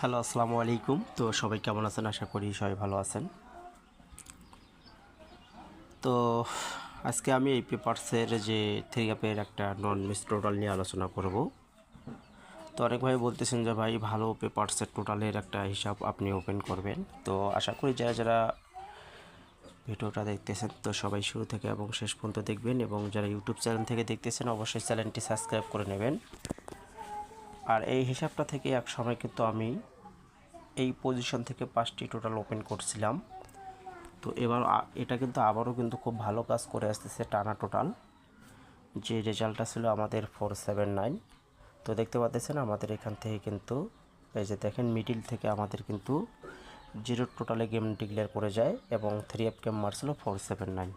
Hello, আসসালামু আলাইকুম। তো সবাই কেমন আছেন? আশা করি সবাই ভালো আছেন। তো আজকে আমি এই পেপারসের যে থ্রি অ্যাপের একটা নন মিস টোটাল নিয়ে আলোচনা করব। তো অনেক ভাই বলতেছেন যে ভাই ভালো পেপারসের টোটালের একটা হিসাব আপনি ওপেন করবেন। তো আশা করি যারা যারা ভিডিওটা দেখতেছেন তো সবাই শুরু থেকে এবং শেষ পর্যন্ত দেখবেন, এবং যারা ইউটিউব চ্যানেল থেকে দেখতেছেন অবশ্যই চ্যানেলটি সাবস্ক্রাইব করে নেবেন। আর এই হিসাবটা থেকে এক সময় কিন্তু আমি এই পজিশন থেকে 5টি টোটাল ওপেন করছিলাম। তো এবার এটা কিন্তু আবারও কিন্তু খুব ভালো কাজ করে আসতেছে টানা টোটাল। যে রেজাল্টটা ছিল আমাদের 479। তো দেখতে পাচ্ছেন আমাদের এখান থেকে কিন্তু এই যে দেখেন মিডিল থেকে আমাদের কিন্তু জিরো টোটালে গেম ডিক্লেয়ার করে যায় এবং 3F গেম মারছিল 479।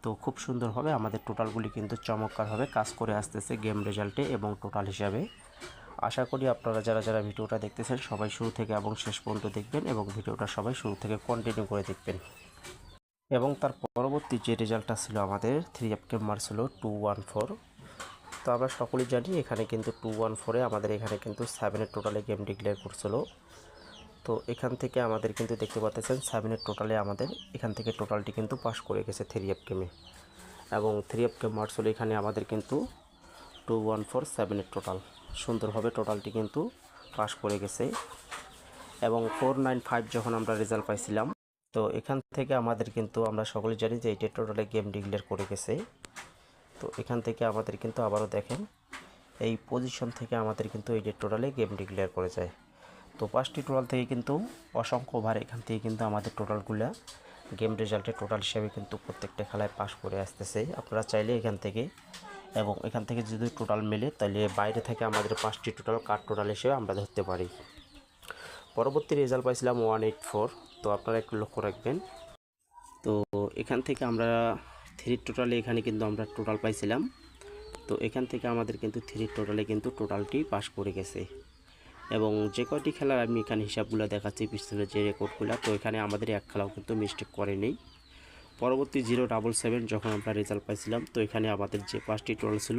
তো খুব সুন্দরভাবে আমাদের টোটালগুলি কিন্তু চমৎকারভাবে কাজ করে আসতেছে গেম রেজাল্টে এবং টোটাল হিসাবে। আশা করি আপনারা যারা যারা ভিডিওটা দেখতেছেন সবাই শুরু থেকে এবং শেষ পর্যন্ত দেখবেন, এবং ভিডিওটা সবাই শুরু থেকে কন্টিনিউ করে দেখবেন। এবং তার পরবর্তী যে রেজাল্টটা ছিল আমাদের 3F গেম মারছিল 214। তো আমরা সকলেই জানি এখানে কিন্তু 214-এ আমাদের এখানে কিন্তু 7-এর টোটালে গেম ডিক্লেয়ার করছিল। তো এখান থেকে আমাদের কিন্তু দেখতে পাচ্ছেন 7-এর টোটালে আমাদের এখান থেকে টোটালটি কিন্তু পাস করে গেছে 3F গেমে, এবং 3F গেম মারছিল এখানে আমাদের কিন্তু 2147-এর টোটাল সুন্দরভাবে টোটালটি কিন্তু পাস করে গেছে। এবং 495 যখন আমরা রেজাল্ট পাইছিলাম, তো এখান থেকে আমাদের কিন্তু আমরা সকলে জানি যে এইটা টোটালে গেম ডিক্লেয়ার করে গেছে। তো এখান থেকে আমাদের কিন্তু আবারও দেখেন এই পজিশন থেকে আমাদের কিন্তু এইটা টোটালে গেম ডিক্লেয়ার করে যায়। তো 5টি টোটাল থেকে কিন্তু অসংখ্য ওভার এখান থেকে কিন্তু আমাদের টোটালগুলা গেম রেজাল্টের টোটাল হিসেবে কিন্তু প্রত্যেকটা খেলায় পাস করে আসতেছে। আপনারা চাইলে এখান থেকে এবং এখান থেকে যদি টোটাল মেলে তাহলে বাইরে থেকে আমাদের 5টি টোটাল কার্ড টোটাল হিসেবে আমরা ধরতে পারি। পরবর্তী রেজাল্ট পাইছিলাম 184। তো আপনারা একটু লক্ষ্য রাখবেন। তো এখান থেকে আমরা 3 টোটালে এখানে কিন্তু আমরা টোটাল পাইছিলাম। তো এখান থেকে আমাদের কিন্তু 3 টোটালে কিন্তু টোটালটি পাস করে গেছে। এবং যে কয়টি খেলার আমি এখানে হিসাবগুলো দেখাচ্ছি পিছনে যে রেকর্ডগুলো, তো এখানে আমাদের এক খেলাও কিন্তু মিস্টেক করেনি। পরবর্তী 077 যখন আমরা রেজাল্ট পাইছিলাম, তো এখানে আমাদের যে 5টি টোটাল ছিল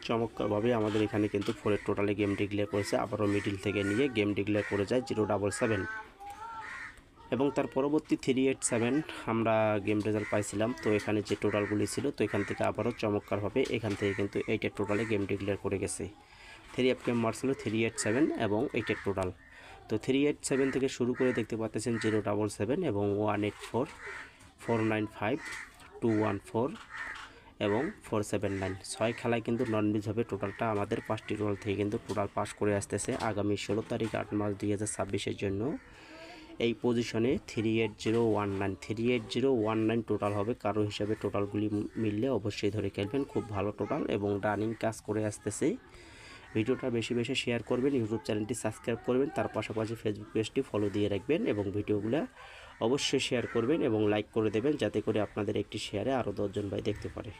চমৎকারভাবে আমাদের এখানে কিন্তু 4-এর টোটালে গেম ডিক্লেয়ার করেছে। আবারও মিডিল থেকে নিয়ে গেম ডিক্লেয়ার করে যায় 077। এবং তার পরবর্তী 387 আমরা গেম রেজাল্ট পাইছিলাম। তো এখানে যে টোটালগুলি ছিল, তো এখান থেকে আবারও চমৎকারভাবে এখান থেকে কিন্তু 8-এর টোটালে গেম ডিক্লেয়ার করে গেছে। 3F গেম মারছিল 387 এবং 8-এর টোটাল। তো 387 থেকে শুরু করে দেখতে পাচ্ছেন 077 এবং 184, 495, 214 এবং 479। 6 খেলায় কিন্তু নন মিস হবে টোটালটা আমাদের 5টি টোটাল থেকে কিন্তু টোটাল পাস করে আসতেছে। আগামী 16 তারিখ 8 মার্চ 2026-এর জন্য এই পজিশনে 38019 টোটাল হবে। কারো হিসাবে টোটালগুলি মিললে অবশ্যই ধরে খেলবেন। খুব ভালো টোটাল এবং রানিং কাজ করে আসতেছে। ভিডিওটা বেশি বেশি শেয়ার করবেন, ইউটিউব চ্যানেলটি সাবস্ক্রাইব করবেন, তার পাশাপাশি ফেসবুক পেজটি ফলো দিয়ে রাখবেন এবং ভিডিওগুলো অবশ্যই শেয়ার করবেন এবং লাইক করে দেবেন, যাতে করে আপনাদের একটি শেয়ারে আরও 10 জন ভাই দেখতে পারে।